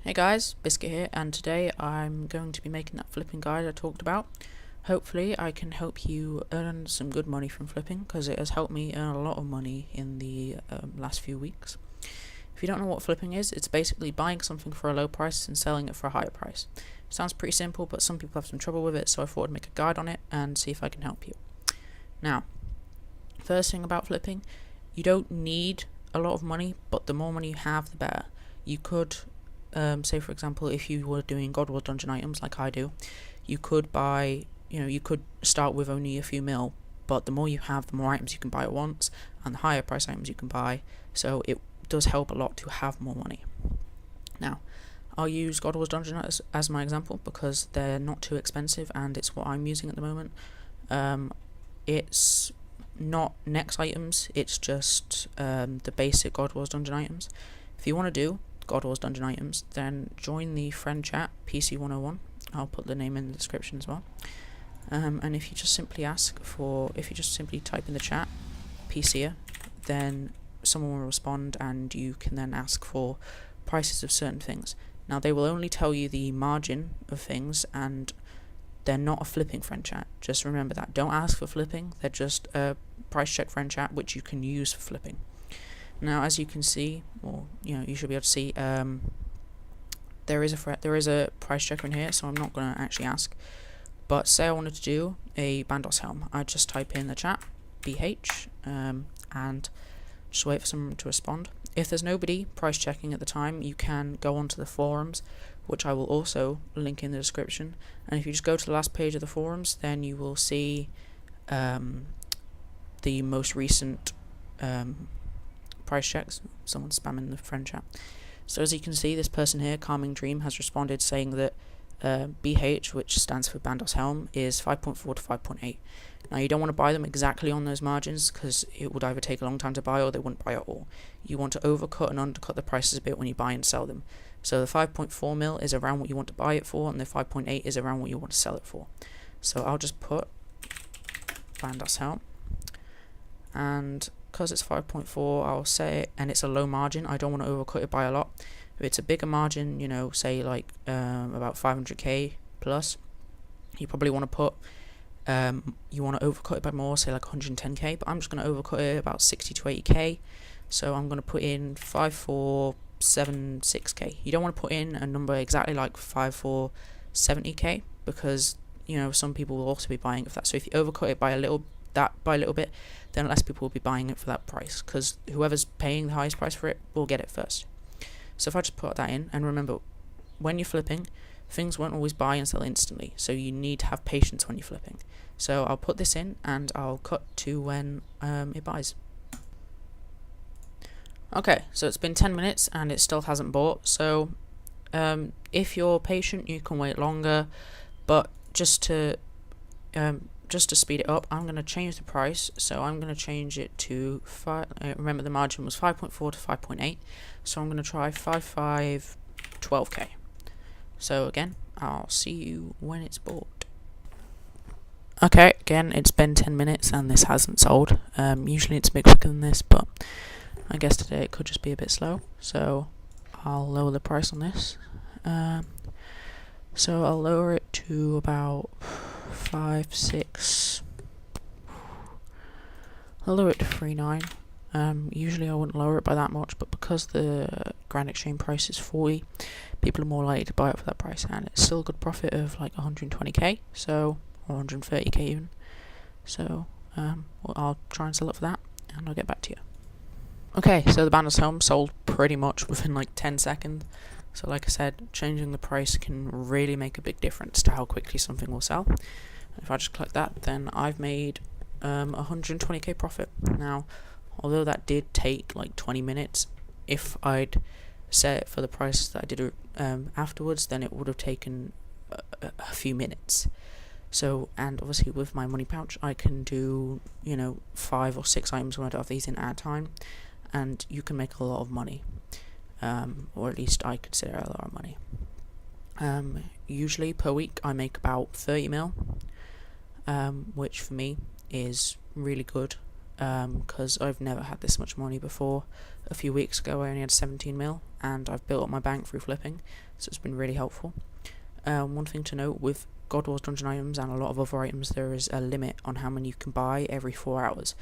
Hey guys, Biscuit here, and today I'm going to be making that flipping guide I talked about. Hopefully I can help you earn some good money from flipping, because it has helped me earn a lot of money in the last few weeks. If you don't know what flipping is, it's basically buying something for a low price and selling it for a higher price. It sounds pretty simple, but some people have some trouble with it, so I thought I'd make a guide on it and see if I can help you. Now, first thing about flipping, you don't need a lot of money, but the more money you have, the better. You could say for example, if you were doing Godwars Dungeon items like I do, you could buy, you could start with only a few mil, but the more you have, the more items you can buy at once, and the higher price items you can buy, so it does help a lot to have more money. Now, I'll use Godwars Dungeon as my example, because they're not too expensive, and it's what I'm using at the moment. It's not Nex items, it's just the basic Godwars Dungeon items. If you want to do Godwars Dungeon items, then join the friend chat PC101. I'll put the name in the description as well. And if you just simply type in the chat PC, then someone will respond, and you can then ask for prices of certain things. Now, they will only tell you the margin of things, and they're not a flipping friend chat. Just remember that. Don't ask for flipping. They're just a price check friend chat, which you can use for flipping. Now, as you can see, or you should be able to see, there is a price checker in here, so I'm not going to actually ask. But say I wanted to do a Bandos helm, I'd just type in the chat BH and just wait for someone to respond. If there's nobody price checking at the time, you can go onto the forums, which I will also link in the description. And if you just go to the last page of the forums, then you will see the most recent price checks. Someone's spamming the friend chat. So as you can see, this person here, Calming Dream, has responded saying that BH, which stands for Bandos Helm, is 5.4 to 5.8. Now, you don't want to buy them exactly on those margins, because it would either take a long time to buy or they wouldn't buy at all. You want to overcut and undercut the prices a bit when you buy and sell them. So the 5.4 mil is around what you want to buy it for, and the 5.8 is around what you want to sell it for. So I'll just put Bandos Helm, and because it's 5.4, I'll say it, and it's a low margin, I don't want to overcut it by a lot. If it's a bigger margin, say like about 500k plus, you probably want to put, you want to overcut it by more, say like 110k, but I'm just going to overcut it about 60 to 80k, so I'm going to put in 5476k. You don't want to put in a number exactly like 5470k, because some people will also be buying it for that. So if you overcut it by a little bit, then less people will be buying it for that price, because whoever's paying the highest price for it will get it first. So if I just put that in, and remember, when you're flipping, things won't always buy and sell instantly, so you need to have patience when you're flipping. So I'll put this in, and I'll cut to when it buys. Okay, so it's been 10 minutes and it still hasn't bought, so if you're patient, you can wait longer, but just to speed it up, I'm going to change the price. So I'm going to change it to remember the margin was 5.4 to 5.8, so I'm going to try 5512k. So again, I'll see you when it's bought. Okay, again, it's been 10 minutes and this hasn't sold. Usually it's a bit quicker than this, but I guess today it could just be a bit slow, so I'll lower the price on this. So I'll lower it to about 5, 6. I'll lower it to 3.9. Usually I wouldn't lower it by that much, but because the Grand Exchange price is 40, people are more likely to buy it for that price, and it's still a good profit of like 120k, so, or 130k even. So I'll try and sell it for that, and I'll get back to you. Okay, so the Bandos Helm sold pretty much within like 10 seconds. So like I said, changing the price can really make a big difference to how quickly something will sell. If I just click that, then I've made 120k profit. Now, although that did take like 20 minutes, if I'd set it for the price that I did afterwards, then it would have taken a few minutes. So, and obviously with my money pouch, I can do 5 or 6 items worth of these in at a time, and you can make a lot of money. Or at least I consider a lot of money. Usually per week I make about 30 mil, which for me is really good. because I've never had this much money before. A few weeks ago I only had 17 mil, and I've built up my bank through flipping, so it's been really helpful. One thing to note with Godwars Dungeon items and a lot of other items, there is a limit on how many you can buy every 4 hours.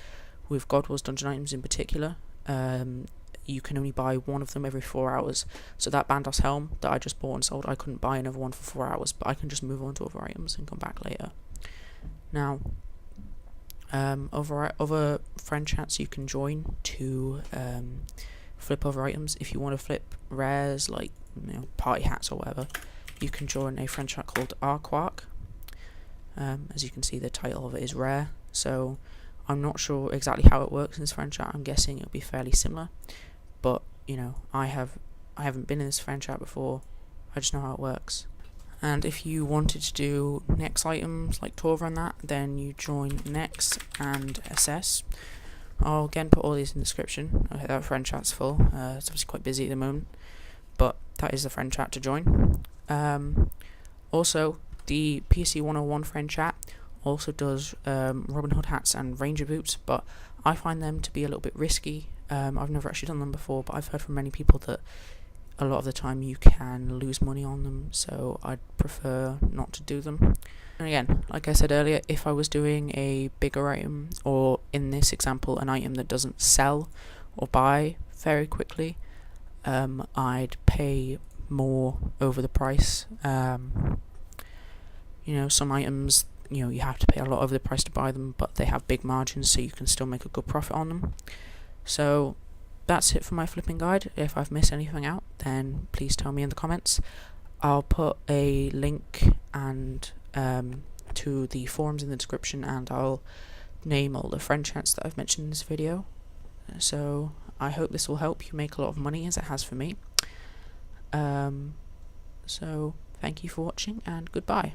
With Godwars Dungeon items in particular, you can only buy one of them every 4 hours. So that Bandos helm that I just bought and sold, I couldn't buy another one for 4 hours, but I can just move on to other items and come back later. Now, other friend chats you can join to flip other items. If you want to flip rares like party hats or whatever, you can join a friend chat called quark. As you can see, the title of it is rare, so I'm not sure exactly how it works in this friend chat. I'm guessing it'll be fairly similar, but I haven't been in this friend chat before. I just know how it works. And if you wanted to do Nex items like Torva and that, then you join Nex and Ss. I'll again put all these in the description. Okay, that friend chat's full. It's obviously quite busy at the moment, but that is the friend chat to join. Also, the PC 101 friend chat also does Robin Hood hats and Ranger boots, but I find them to be a little bit risky. I've never actually done them before, but I've heard from many people that a lot of the time you can lose money on them, so I'd prefer not to do them. And again, like I said earlier, if I was doing a bigger item, or in this example an item that doesn't sell or buy very quickly, I'd pay more over the price. Some items, you have to pay a lot over the price to buy them, but they have big margins, so you can still make a good profit on them. So that's it for my flipping guide. If I've missed anything out, then please tell me in the comments. I'll put a link and to the forums in the description, and I'll name all the friend chats that I've mentioned in this video. So I hope this will help you make a lot of money, as it has for me. So thank you for watching, and goodbye.